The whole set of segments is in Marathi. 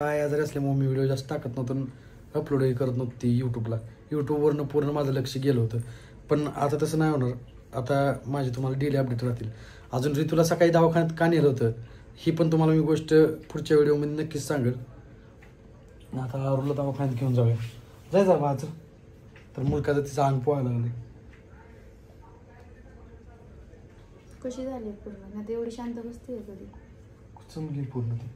काय आजारी असल्यामुळे मी व्हिडिओ जास्त टाकत नव्हतो, अपलोडही करत नव्हती यूट्यूबला. यूट्यूबवरनं पूर्ण माझं लक्ष गेलं होतं. पण आता तसं नाही होणार. आता माझे तुम्हाला डेली अपडेट राहतील. अजून ऋतूला सकाळी दवाखान्यात का नेलं होतं ही पण तुम्हाला मी गोष्ट पुढच्या व्हिडिओमध्ये नक्कीच सांगेल. आता आरूला दवाखान्यात घेऊन जाऊया. जायचं माझं तर मुलगाचं तिचं अंग पोहायला लागले. कशी झाली पूर्ण? आता एवढी शांत बसते कधी? चमली पूर्ण ती.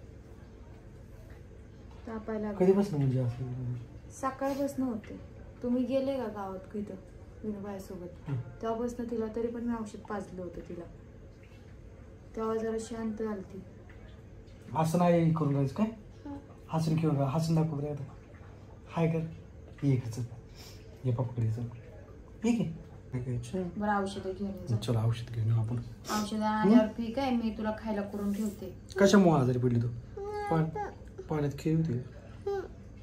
तापायला कधी बसणं म्हणजे असं सकाळपासून होते. तुम्ही गेले का गावात इथं विनोबाईसोबत? तेव्हापासून तिला तरी पण मी औषध पाजलं होतं तिला. तेव्हा जरा शांत झाली ती. असं नाही करून राहायचं काय? हसून घेऊन हसून दाखव बरं आता. हाय कर एकच ये पप्पाकडे चल. ठीक आहे बरं औषध घेऊन ये. चला औषध घेऊन येऊ आपण. औषध आणल्यावर ठीक आहे, मी तुला खायला करून ठेवते. कशामुळे आजारी पडली तू? पाण्यात खेळ होती.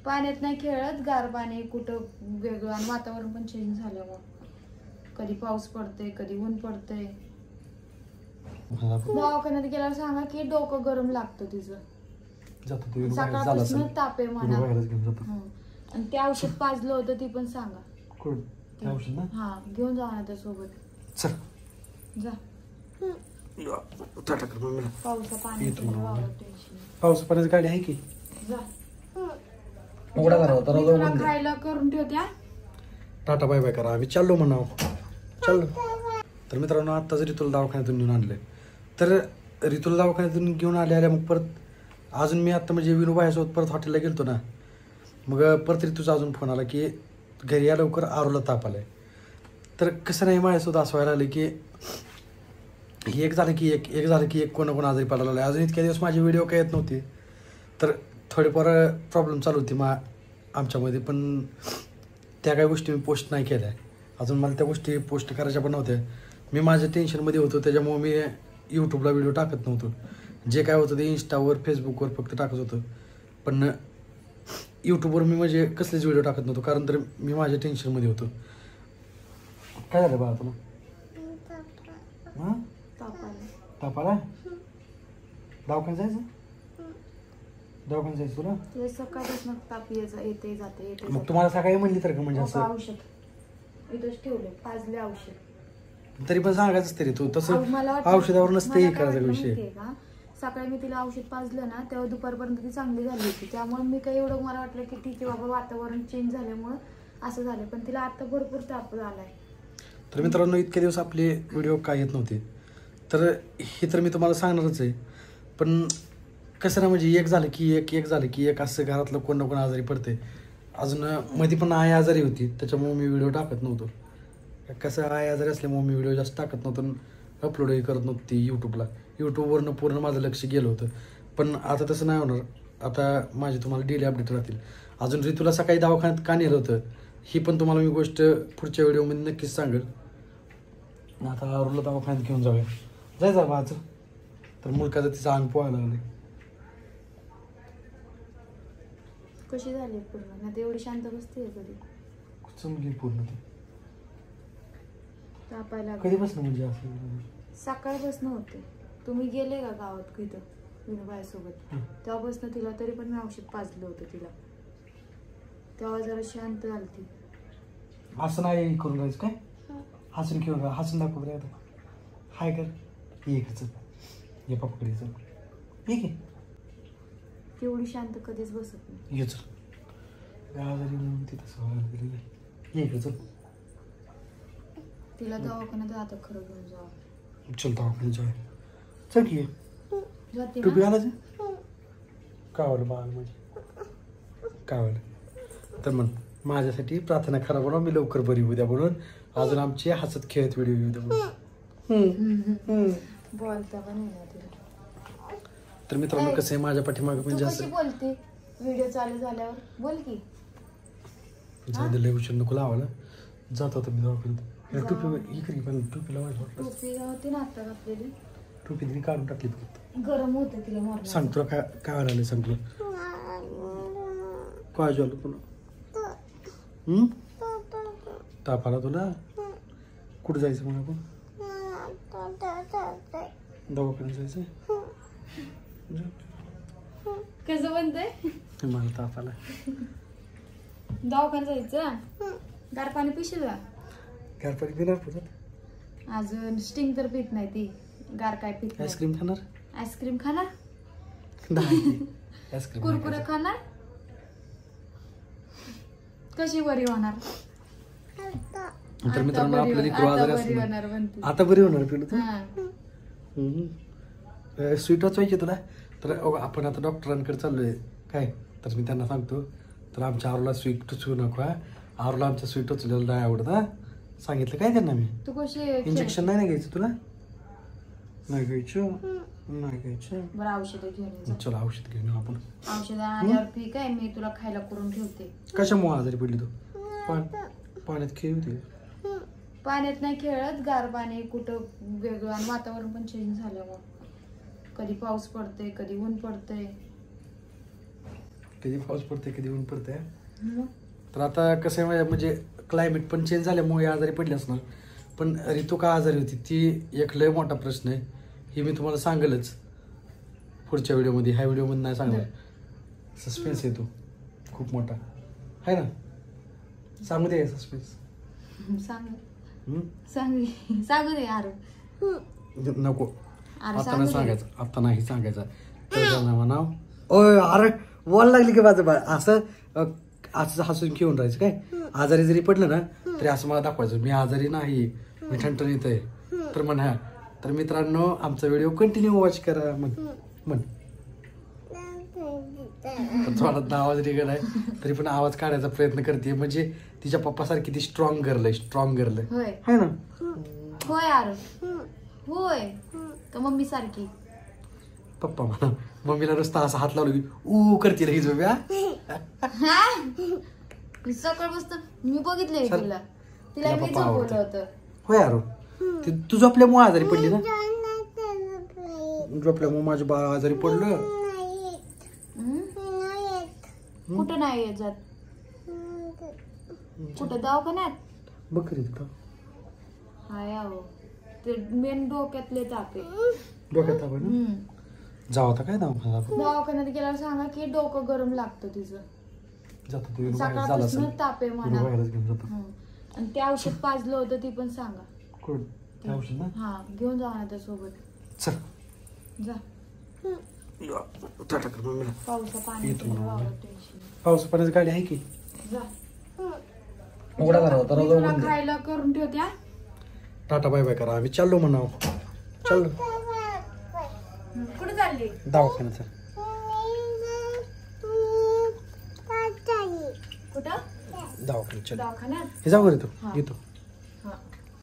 पाण्यात नाही खेळत, गार पाणी कुठं वेगळं आणि वातावरण पण चेंज झाल्यामुळे. कधी पाऊस पडतोय कधी ऊन पडतंय. दवाखान्यात गेल्यावर सांगा की डोकं गरम लागतं तिचं. सकाळपासून ताप आहे म्हणा. आणि ते औषध पाजलं होतं ती पण सांगा. हा घेऊन जा ना त्यासोबत. चल जा. पाऊस पाण्याची गाडी आहे की? जा. खायला करून ठेवत्या. टाटा बाय बाय करा. आम्ही चाललो म्हणाव. चाललो. तर मित्रांनो आत्ताच ऋतूला दवाखान्यातून घेऊन आणलंय. तर ऋतूला दवाखान्यातून घेऊन आल्या मग परत अजून मी आत्ता म्हणजे विनोबाईसोबत परत हॉटेलला गेलतो ना. मग परत ऋतूचा अजून फोन आला की घरी या लवकर, आरूला ताप आलाय. तर कसं नाही माझ्यासोबत असं व्हायला लागलं की एक झालं की एक झालं की एक कोण आजारी पडायला लागलं. अजून इतक्या दिवस माझी व्हिडिओ काय येत नव्हती. तर थोडेफार प्रॉब्लेम चालू होती आमच्यामध्ये. पण त्या काही गोष्टी मी पोस्ट नाही केल्या. अजून मला त्या गोष्टी पोस्ट करायच्या पण नव्हत्या. मी माझ्या टेन्शनमध्ये होतो त्याच्यामुळे मी यूट्यूबला व्हिडिओ टाकत नव्हतो. जे काय होतं ते इंस्टावर फेसबुकवर फक्त टाकत होतं. पण यूट्यूबवर मी म्हणजे कसलेच व्हिडिओ टाकत नव्हतो कारण तर मी माझ्या टेन्शनमध्ये होतो. काय झालं बाळा तुला? हां ताप आला? दवाखान्यात जायचं? दवाखान्यात जायचं तुला? सकाळपासून ताप येते जाते. मग तुम्हाला सकाळी म्हणली तर का म्हणजे असं? औषध इथंच ठेवले, पाजले औषध. तरी पण सांगायचं तरी तू तसं औषधावर नसते हे करायचा विषय. सकाळी मी तिला औषध पाजलं ना तेव्हा दुपारपर्यंत ती चांगली झाली होती. त्यामुळे मी काही एवढं मला वाटलं की ठीक आहे बाबा वातावरण चेंज झाल्यामुळं असं झालं. पण तिला आता भरपूर ताप आलाय. तर मित्रांनो इतके दिवस आपले व्हिडिओ काय येत नव्हते. तर हे तर मी तुम्हाला सांगणारच आहे. पण कसं ना म्हणजे एक झालं की एक झालं की एक असं घरातलं कोण ना कोण आजारी पडते. अजून मध्ये पण आई आजारी होती त्याच्यामुळे मी व्हिडिओ टाकत नव्हतो. कसं आई आजारी असल्यामुळे मी व्हिडिओ जास्त टाकत नव्हतो, अपलोडही करत नव्हती यूट्यूबला. यूट्यूबवरनं पूर्ण माझं लक्ष गेलं होतं. पण आता तसं नाही होणार. आता माझे तुम्हाला डेली अपडेट राहतील. अजून ऋतूला सकाळी दवाखान्यात का नेलं होतं ही पण तुम्हाला मी गोष्ट पुढच्या व्हिडिओमध्ये नक्कीच सांगेल. आता आरूला दवाखान्यात घेऊन जाऊया. जायचं माझं तर मुलगाचं तिचं अंग पोहायला लागले. कशी झाली पूर्ण? आता एवढी शांत बसते कधी? चमली पूर्ण ती. तापायला कधी बसणं म्हणजे असं? सकाळपासून होते. तुम्ही गेले का गावात इथं विनोबाईसोबत? तेव्हापासून तिला तरी पण मी औषध पाजलं होतं तिला. तेव्हा जरा शांत झाली ती. असं नाही करून राहायचं काय? हसून घेऊन हसून दाखव बरं आता. हाय कर एकच ये पप्पाकडे चल. ठीक आहे तेवढी शांत कधीच बसत नाही. ये चल आजारी म्हणून ती तसं व्हायला गेली. ये चल. तिला दवाखान्यात आता खरं घेऊन जावं. चल दवाखान्यात जाऊया. चल की जाते टोपी घालायचं? काय वाटलं बाळ म्हणजे काय वाटलं? तर मग माझ्यासाठी प्रार्थना करा म्हणून मी लवकर बरी होऊ द्या म्हणून. अजून आमची हसत खेळत व्हिडिओ येऊ द्या म्हणून. बोलता पण येणार तिला. तर मित्रांनो कसं आहे माझ्या पाठीमागे म्हणजे असं बोलते व्हिडिओ चालू झाल्यावर बोल की. लय उशीर नको लावायला. जात होतो मी दवाखान्यात. टोपी इकडे पण टोपीला वाटलं. टोपी होती ना आता घातलेली. टोपी तिने काढून टाकली फक्त. गरम होतं तिला मारलं. सांग तुला काय काय व्हायला सांग तुला. काय झालं तुला? ताप आला तुला? कुठं जायचं मग आपण? दवाखान्यात जायचं. कसं म्हणतंय? मला ताप आला. दवाखान्यात जायचं. गार पाणी पिशील का? गार पाणी पिणार परत. अजून स्टिंग तर पित नाही ती. गार काय पित नाही. आईस्क्रीम खाणार? आईस्क्रीम खाणार? नाही आईस्क्रीम कुरकुरे खाणार? कशी बरी होणार? तर मित्रांनो आपल्या लेकरू आजारी बरी असलं होणार म्हणते. आता बरी होणार पिलू तू. हा. स्वीट वाचवायची तुला. तर आपण आता डॉक्टरांकडे चाललोय काय. तर मी त्यांना सांगतो तर आमच्या आरूला स्वीट टोचू नको. आरूला आमच्या स्वीट टोचलेलं नाही आवडत. सांगितलं काय त्यांना मी. तू कशी इंजेक्शन नाही ना घ्यायचं तुला. नाही घ्यायचं. नाही घ्यायचं. बरं औषध घेऊन ये. चला औषध घेऊन येऊ आपण. औषध आल्यावर ठीक आहे मी तुला खायला करून ठेवते. कशामुळे आजारी पडली तू. पाण्यात खेळ होती. पाण्यात नाही खेळत. गार पाणी कुठं वेगळं आणि वातावरण पण चेंज झालं. मग कधी पाऊस पडते कधी ऊन पडते. कधी पाऊस पडते कधी ऊन पडते. मग तर आता कसं आहे म्हणजे क्लायमेट पण चेंज झाल्यामुळे आजारी पडली असणार. पण ऋतू का आजारी होती ती एक लय मोठा प्रश्न आहे. हे मी तुम्हाला सांगेलच पुढच्या व्हिडिओमध्ये. ह्या व्हिडिओमध्ये नाही सांगणार. सस्पेन्स आहे तो खूप मोठा आहे ना. सांगू दे सस्पेन्स. सांग सांग सांगू दे आरू. नको अरे आता सांगू नाही दे. सांगायचं. आता नाही सांगायचं. तर म्हणाव ओय अरे बोल लागली की माझं असं असं हसून घेऊन राहायचं काय. आजारी जरी पडलं ना तरी असं मला दाखवायचं मी आजारी नाही मी ठणठणीत आहे. तर म्हणा तर मित्रांनो आमचा व्हिडिओ कंटिन्यू वॉच करा. म्हण थोडा आवाज निघत आहे तरी पण आवाज काढायचा प्रयत्न करते. म्हणजे तिच्या पप्पासारखी ती स्ट्रॉंग गर्ल आहे. स्ट्रॉंग गर्ल होय आहे ना. होय आरू होय का मम्मी सारखी. पप्पा म्हणा मम्मीला नुसता असा हात लावला की ऊ करते लगेच उभ्या. सकाळपासून मी बघितलंय चल. तिला तिला मी पप्पा झोपवलं आवडतं. होतं. होय आरो तू झोपल्यामुळे आजारी पडली ना. झोपल्यामुळे माझं बाळ आजारी पडलं. कुठं नाही येत जात. कुठं दवाखान्यात बघ खरी तिथं हाय अहो ते मेन डोक्यातले ताप आहे. डोक्यात ताप आहे ना. जाऊ आता काय दवाखान्यात आपण. दवाखान्यात गेल्यावर सांगा की डोकं गरम लागतं तिचं. जातो तू बाहेर झाला सकाळपासून असेल. ताप आहे मला. बाहेरच घेऊन जातो. आणि ते औषध पाजलं होतं ती पण सांगा. कोण ते औषध ना. हा घेऊन जा ना त्यासोबत. चल जा टाटा कर मम्मीला. पावसा येतो म्हणून. पाणी पाऊस पाण्याची गाडी आहे की. जा उघडा करा होता मी तुला खायला करून ठेवते. हा? टाटा बाय बाय करा. आम्ही चाललो म्हणाव. चाललो कुठे चालली. दवाखान्यात. कुठं दवाखान्यात चल. दवाखान्यात हे जाऊ घरी तू हा. येतो.